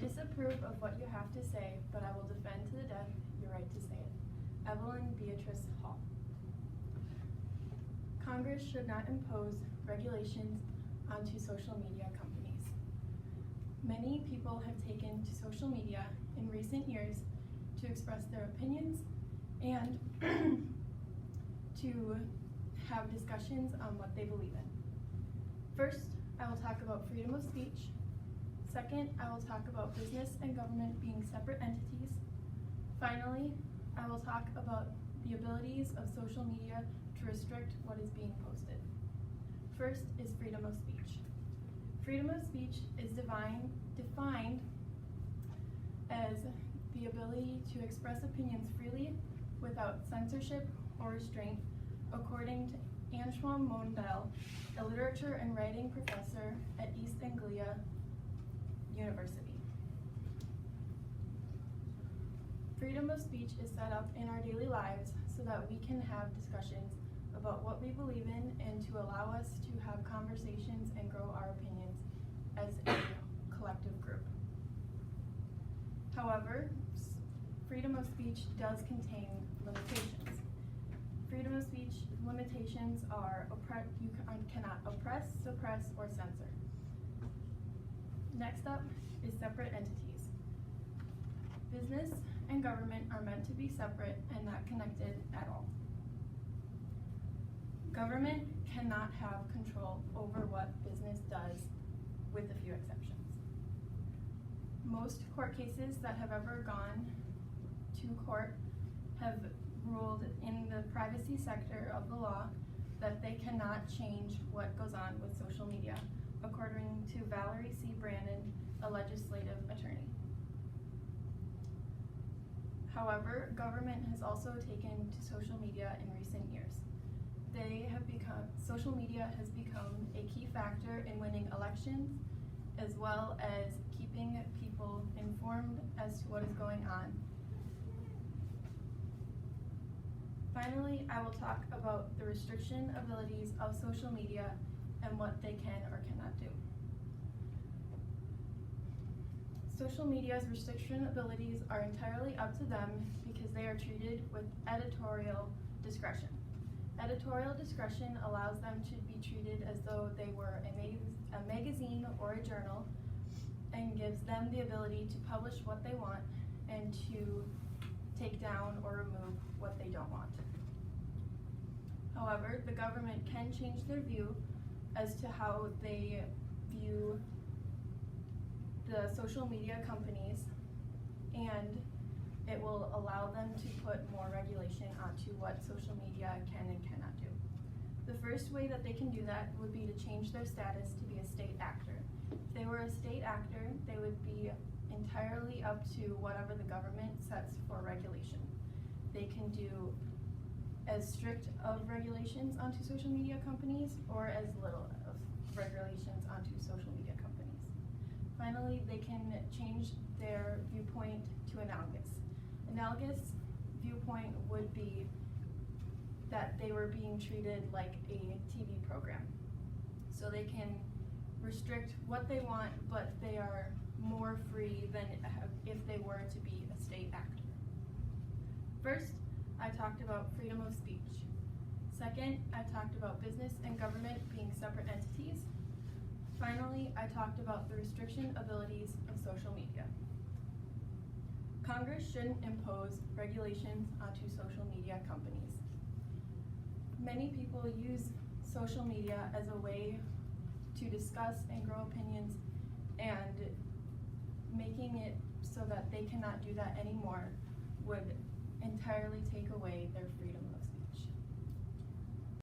disapprove of what you have to say, but I will defend to the death your right to say it. Evelyn Beatrice Hall. Congress should not impose regulations onto social media companies. Many people have taken to social media in recent years to express their opinions and to have discussions on what they believe in. First, I will talk about freedom of speech. Second, I will talk about business and government being separate entities. Finally, I will talk about the abilities of social media to restrict what is being posted. First is freedom of speech. Freedom of speech is defined as the ability to express opinions freely without censorship or restraint, according to Antoine Mondel, a literature and writing professor at East Anglia University. Freedom of speech is set up in our daily lives so that we can have discussions about what we believe in and to allow us to have conversations and grow our opinions as a collective group. However, freedom of speech does contain limitations. Freedom of speech limitations are you cannot oppress, suppress, or censor. Next up is separate entities. Business and government are meant to be separate and not connected at all. Government cannot have control over what business does, with a few exceptions. Most court cases that have ever gone to court have ruled in the privacy sector of the law that they cannot change what goes on with social media, according to Valerie C. Brandon, a legislative attorney. However, government has also taken to social media in recent years. Social media has become a key factor in winning elections, as well as keeping people informed as to what is going on. Finally, I will talk about the restriction abilities of social media and what they can or cannot do. Social media's restriction abilities are entirely up to them because they are treated with editorial discretion. Editorial discretion allows them to be treated as though they were a magazine or a journal and gives them the ability to publish what they want and to take down or remove what they don't want. However, the government can change their view as to how they view the social media companies, and it will allow them to put more regulation onto what social media can and cannot do. The first way that they can do that would be to change their status to be a state actor. If they were a state actor, they would be entirely up to whatever the government sets for regulation. They can do as strict of regulations onto social media companies or as little of regulations onto social media companies. Finally, they can change their viewpoint to analogous. Analogous viewpoint would be that they were being treated like a TV program. So they can restrict what they want, but they are more free than if they were to be a state actor. First, I talked about freedom of speech. Second, I talked about business and government being separate entities. Finally, I talked about the restriction abilities of social media. Congress shouldn't impose regulations onto social media companies. Many people use social media as a way to discuss and grow opinions, and making it so that they cannot do that anymore would entirely take away their freedom of speech.